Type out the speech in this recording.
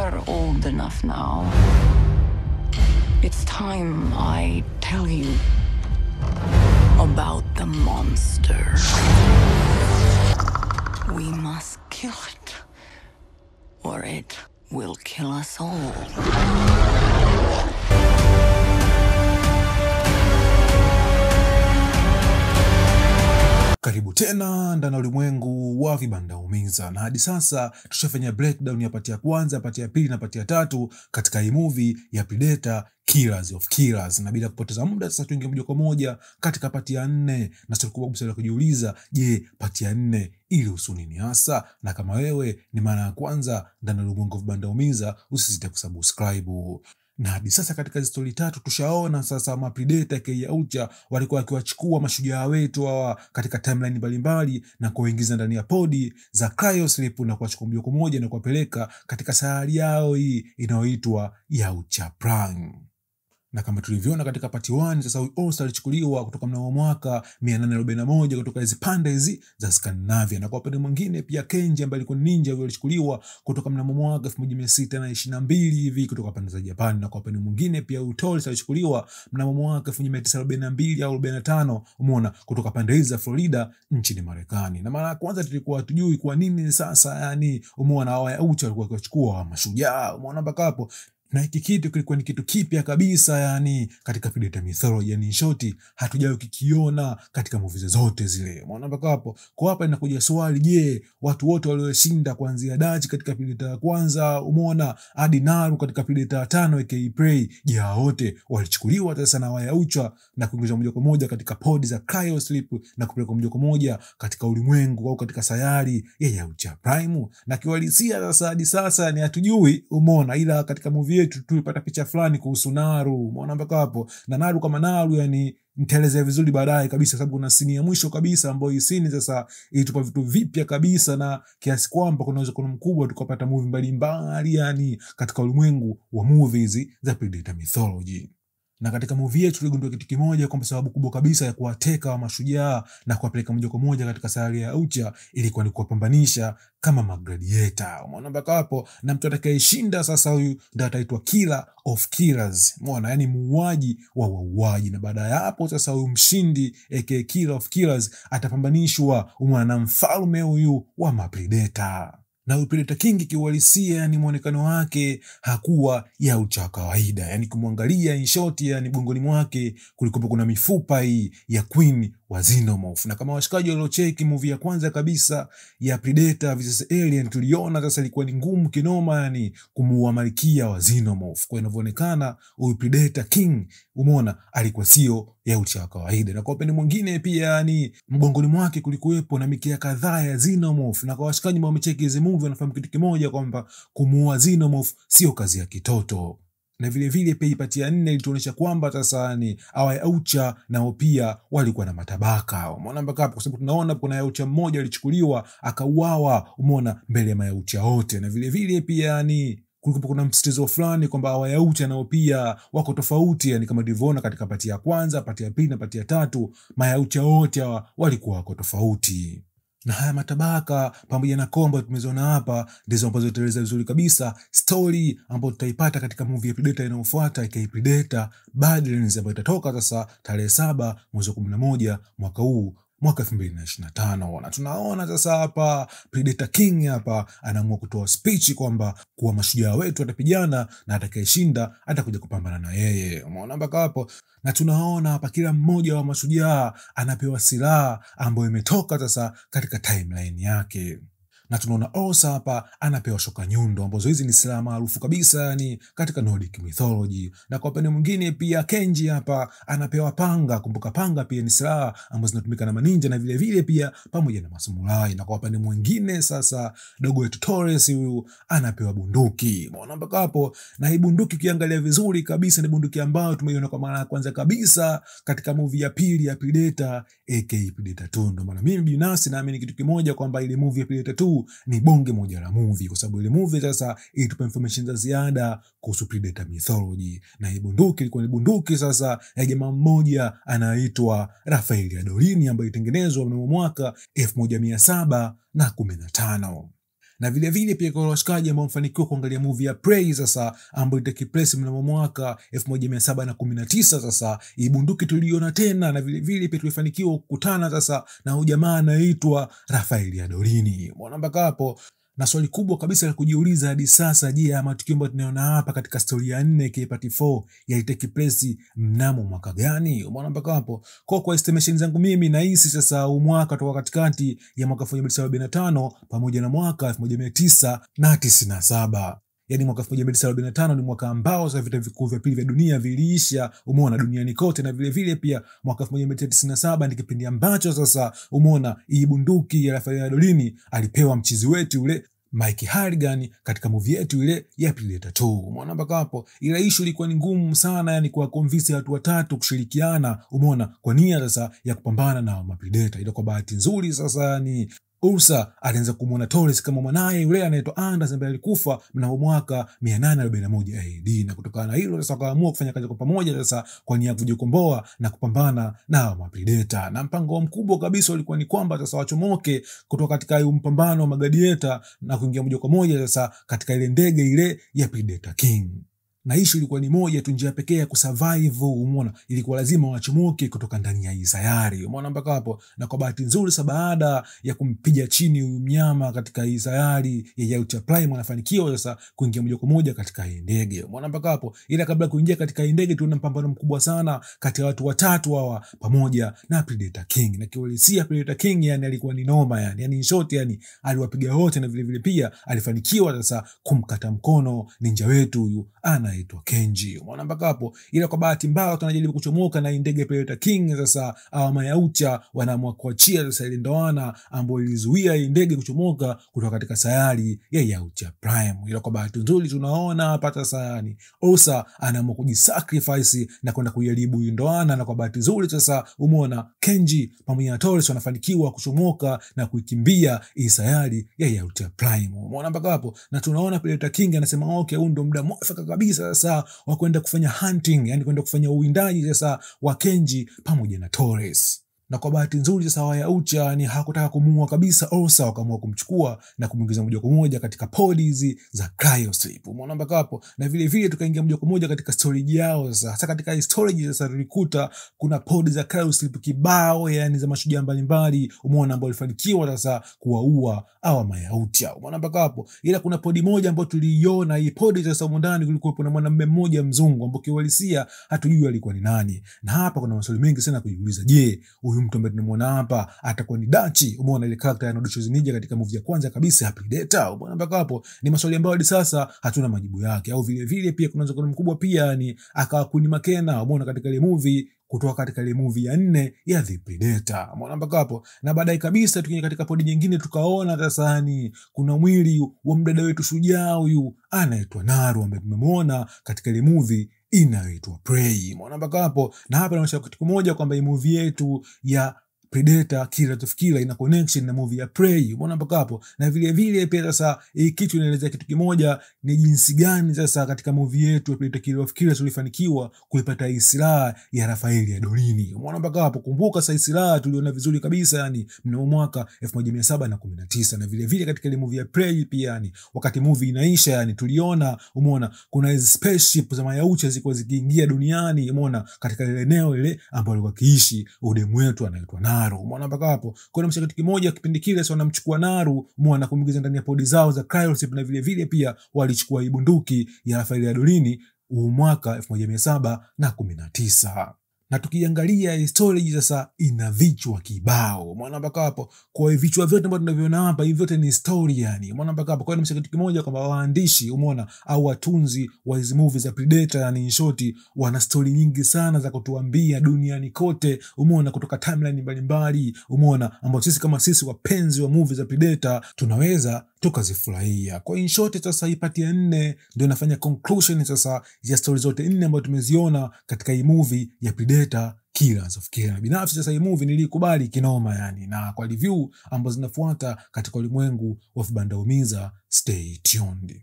are old enough now. It's time I tell you about the monster. We must kill it, or it will kill us all. Karibu tena ndani ya ulimwengu wa vibanda umiza, na hadi sasa tushafanya breakdown ya pati ya kwanza, pati ya pili na pati ya tatu katika hii movie ya Predator Killers of Killers. Na bila kupoteza muda sasa tuingie moja kwa moja katika pati ya 4, na sio kubwa busara kujiuliza, je, pati ya 4 ili usuni ni hasa? Na kama wewe ni mara ya kwanza ndani ya ulimwengu wa vibanda umiza, usisite kusubscribe. Na hadi sasa katika story tatu tushaona sasa Predator kwa Yautja walikuwa wakiwachukua mashujaa wetu hawa katika timeline mbalimbali na kuingiza ndani ya podi za Cryosleep na kuwachukua moja kwa moja na kuwapeleka katika sayari yao hii inayoitwa Yautja Prime. Na kama tulivyoona katika pati 1, sasa huyu Osa alichukuliwa kutoka mnamo mwaka 841 kutoka hizo pande hizi za Scandinavia, na kwa upande mwingine pia Kenji ambaye alikuwa ninja alichukuliwa kutoka mnamo mwaka 1622 hivi kutoka pande za Japan, na kwa upande mwingine pia Utols alichukuliwa mnamo mwaka 1942 au 45, umeona, kutoka pande hizi za Florida nchini Marekani. Na mara ya kwanza tulikuwa hatujui kwa nini sasa, yani umeona, hawa Yautja walikuwa wakichukua mashujaa, umeona mpaka hapo. Na hiki kitu kilikuwa ni kitu kipya kabisa, yani katika Predator mythology, yani shoti hatujawahi kukiona katika movies zote zile, umeona mpaka hapo. Kwa hapa inakuja swali, je, watu wote walioshinda kuanzia Dutch katika Predator ya kwanza, umeona, hadi Naru katika Predator 5 aka Prey, je, wote walichukuliwa sasa na Yautja na kuingizwa moja kwa moja katika podi za Cryosleep na kupelekwa moja kwa moja katika ulimwengu au katika sayari ya Yautja Prime? Na kiwalisia sasa hadi sasa ni hatujui, umeona, ila katika movie yetu tulipata picha fulani kuhusu Naru, umeona mpaka hapo. Na Naru kama Naru, yani nitaelezea vizuri baadaye kabisa, sababu kuna scene ya mwisho kabisa ambayo hii scene sasa ilitupa vitu vipya kabisa, na kiasi kwamba kuna uwezekano mkubwa tukapata movie mbalimbali yani katika ulimwengu wa movies za Predator mythology. Na katika movie yetu tuligundua kitu kimoja, kwamba sababu kubwa kabisa ya kuwateka wa mashujaa na kuwapeleka moja kwa moja katika sayari ya Yautja ilikuwa ni kuwapambanisha kama gladiator, umeona mpaka hapo. Na mtu atakayeshinda sasa, huyu ndiye ataitwa Killer of Killers, umeona, yani muuaji wa wauaji. Na baada ya hapo sasa huyu mshindi aka Killer of Killers atapambanishwa, umeona, na mfalme huyu wa Predator. Na huyu Predator King kiuhalisia, yani muonekano wake hakuwa Yautja kawaida, yani kumwangalia in short, yani gongoni mwake kulikuwa kuna mifupa hii ya Queen wa Xenomorph. Na kama washikaji waliocheki movie ya kwanza kabisa ya Predator vs Alien, tuliona sasa ilikuwa ni ngumu kinoma, yani kumuua malkia wa Xenomorph. Kwa inavyoonekana huyu Predator King, umeona, alikuwa sio Yautja kawaida. Na kwa upande mwingine pia, yani mgongoni mwake kulikuwepo na mikia kadhaa ya Xenomorph. Na kwa washikaji ambao wamecheki hizo movie wanafahamu kitu kimoja, kwamba kumuua Xenomorph sio kazi ya kitoto. Na vile vile pia pati ya 4 ilituonyesha kwamba sasa ni hawa Yautja nao pia walikuwa na matabaka, umeona mpaka hapo, kwa sababu tunaona kuna Yautja mmoja alichukuliwa akauawa, umeona, mbele ya Yautja wote. Na vile vile pia ni kulikuwa kuna msitizo fulani kwamba hawa Yautja nao pia wako tofauti, yani kama tulivyoona katika pati ya kwanza, pati ya pili na pati ya tatu, Yautja wote hawa walikuwa wako tofauti. Na haya matabaka pamoja na kombo tumeziona hapa ndizo ambazo tutaeleza vizuri kabisa story ambayo tutaipata katika movie ya Predator inayofuata aka Predator Badlands, ambayo itatoka sasa tarehe 7 mwezi wa 11 mwaka huu, mwaka 2025. Na tunaona sasa hapa Predator King hapa anaamua kutoa speech kwamba kuwa mashujaa wetu atapigana na atakayeshinda atakuja kupambana na yeye, umeona mpaka hapo. Na tunaona hapa kila mmoja wa mashujaa anapewa silaha ambayo imetoka sasa katika timeline yake. Na tunaona Osa hapa anapewa shoka nyundo, ambazo hizi ni silaha maarufu kabisa yani katika Nordic mythology. Na kwa upande mwingine pia Kenji hapa anapewa panga. Kumbuka panga pia ni silaha ambazo zinatumika na maninja na vile vile pia pamoja na masamurai. Na kwa upande mwingine sasa dogo wetu Torres huyu anapewa bunduki, umeona mpaka hapo. Na hii bunduki ukiangalia vizuri kabisa ni bunduki ambayo tumeiona kwa mara ya kwanza kabisa katika movie ya pili ya Predator aka Predator 2. Ndio maana mimi binafsi naamini kitu kimoja, kwamba ile movie ya Predator 2 ni bonge moja la movie, kwa sababu ile movie sasa ilitupa information za ziada kuhusu Predator mythology. Na hii bunduki ilikuwa ni bunduki sasa ya jamaa mmoja anaitwa Raffaele Adorini, ambayo ilitengenezwa mnamo mwaka 1715. Na vile vile pia kwa washikaji ambao mfanikiwa kuangalia movie ya Prey sasa, ambayo itake place mnamo mwaka 1719 sasa, hii bunduki tuliona tena, na vile vile pia tulifanikiwa kukutana sasa na huyu jamaa anaitwa Rafael Adolini. Umeona mpaka hapo? Na swali kubwa kabisa la kujiuliza hadi sasa, je, ya matukio ambayo tunaona hapa katika story ya 4 Part 4 yalitake place mnamo mwaka gani? Umeona mpaka hapo? Kwa estimation zangu mimi nahisi sasa mwaka toka katikati ya mwaka 1945 pamoja na mwaka 1997. Yani mwaka 1945 ni mwaka ambao sasa vita vikuu vya pili vya dunia viliisha, umeona, duniani kote. Na vile vile pia mwaka 1997 ni kipindi ambacho sasa, umeona, hii bunduki ya Rafael Adolini alipewa mchizi wetu ule Mike Harrigan katika movie yetu ile ya Predator 2. Umeona mpaka hapo? Ila issue ilikuwa ni ngumu sana, yani kwa convince watu watatu kushirikiana, umeona, kwa nia sasa ya kupambana na Predator. Ila kwa bahati nzuri sasa ni Ursa alianza kumuona Torres kama mwanae yule anaitwa Anders ambaye alikufa mnamo mwaka 841 AD, na kutokana na hilo sasa wakaamua kufanya kazi kwa pamoja sasa kwa nia ya kujikomboa na kupambana na Predator. Na mpango mkubwa kabisa ulikuwa ni kwamba sasa wachomoke kutoka katika mpambano wa Gladiator na kuingia moja kwa moja sasa katika ile ndege ile ya Predator King. Na issue ilikuwa ni moja tu, njia pekee ya kusurvive, umeona, ilikuwa lazima wachomoke kutoka ndani ya hii sayari. Umeona mpaka hapo? Na kwa bahati nzuri sasa, baada ya kumpiga chini huyu mnyama katika hii sayari ya Ultra Prime, wanafanikiwa sasa kuingia moja kwa moja katika hii ndege. Umeona mpaka hapo? Ila kabla kuingia katika hii ndege tuna mpambano mkubwa sana kati ya watu watatu hawa pamoja na Predator King. Na kiuhalisia Predator King yani alikuwa ni noma yani in short yani aliwapiga wote, na vile vile pia alifanikiwa sasa kumkata mkono ninja wetu huyu anaitwa Kenji. Umeona mpaka hapo? Ila kwa bahati mbaya tunajaribu kuchomoka na ndege Predator King sasa, Mayaucha wanaamua kuachia sasa ile ndoana ambayo ilizuia hii ndege kuchomoka kutoka katika sayari ya Ultra Prime. Ila kwa bahati nzuri tunaona hapa sasa yani Ursa anaamua kujisacrifice na kwenda kujaribu hii ndoana, na kwa bahati nzuri sasa, umeona, Kenji pamoja na Torres wanafanikiwa kuchomoka na kuikimbia hii sayari ya Ultra Prime. Umeona mpaka hapo? Na tunaona Predator King anasema okay, huu ndo muda mwafaka kabisa sasa wa kwenda kufanya hunting, yani kwenda kufanya uwindaji sasa wa Kenji pamoja na Torres. Na kwa bahati nzuri sasa Wayaucha ni hakutaka kumuua kabisa Ursa, wakaamua kumchukua na kumuingiza moja kwa moja katika pod hizi za cryosleep. Umeona mpaka hapo? Na vile vile tukaingia moja kwa moja katika storage yao sasa. Sasa katika storage sasa tulikuta kuna pod za cryosleep kibao, yani za mashujaa mbalimbali, umeona, ambao walifanikiwa sasa kuwaua hawa Mayaucha. Umeona mpaka hapo? Ila kuna pod moja ambayo tuliiona, hii pod sasa huko ndani kulikuwa kuna mwanamume mmoja mzungu ambaye kiuhalisia hatujui alikuwa ni nani. Na hapa kuna maswali mengi sana kujiuliza. Je, huyu mtu ambaye tunamwona hapa atakuwa ni Dachi? Umeona ile character ya Arnold Schwarzenegger katika movie ya kwanza kabisa ya Predator. Umeona mpaka hapo? Ni maswali ambayo hadi sasa hatuna majibu yake. Au vile vile pia kuna uwezekano mkubwa pia ni akawa Kuni Makena, umeona, katika ile movie kutoka katika ile movie ya 4 ya The Predator. Umeona mpaka hapo? Na baadaye kabisa tukiingia katika podi nyingine tukaona sasa ni kuna mwili wa mdada wetu shujaa huyu anaitwa Naru, ambaye tumemwona katika ile movie inaitwa Prey. Umeona mpaka hapo? Na hapa inaonyesha kitu kimoja kwamba hii movie yetu ya Predator Killer of Killer ina connection na movie ya Prey. Umeona mpaka hapo? Na vile vile pia sasa hii kitu inaelezea kitu kimoja, ni jinsi gani sasa katika movie yetu ya Predator Killer of Killer tulifanikiwa kuipata hii silaha ya Rafael Adolini. Umeona mpaka hapo? Kumbuka sasa silaha tuliona vizuri kabisa yani mnamo mwaka 1719. Na vile vile katika ile movie ya Prey pia yani wakati movie inaisha yani tuliona, umeona, kuna hizo spaceship za Mayaucha zilikuwa zikiingia duniani, umeona, katika ile eneo ile ambalo alikuwa kiishi udemu wetu anaitwa Naru. Umeona mpaka hapo? Kuna mshakati kimoja kipindi kile sio wanamchukua Naru, umeona, kumuingiza ndani ya podi zao za cryosleep, na vile vile pia walichukua hii bunduki ya Rafael Adolini mwaka 1719. Na tukiangalia storage sasa ina vichwa kibao. Umeona mpaka hapo? Kwa hiyo vichwa vyote ambavyo tunaviona hapa hivi vyote ni story yani. Umeona mpaka hapo? Kwa hiyo ni kitu kimoja kwamba waandishi, umeona, au watunzi wa hizo movies za Predator yani in short wana story nyingi sana za kutuambia duniani kote, umeona, kutoka timeline mbalimbali, umeona, ambao sisi kama sisi wapenzi wa movies za Predator tunaweza tukazifurahia. Kwa in short sasa hii part ya 4 ndio inafanya conclusion sasa ya stories zote 4 ambazo tumeziona katika hii movie ya Predator Killers of Killer. Binafsi sasa hii movie nilikubali kinoma yani, na kwa review ambazo zinafuata katika ulimwengu wa vibanda umiza, stay tuned.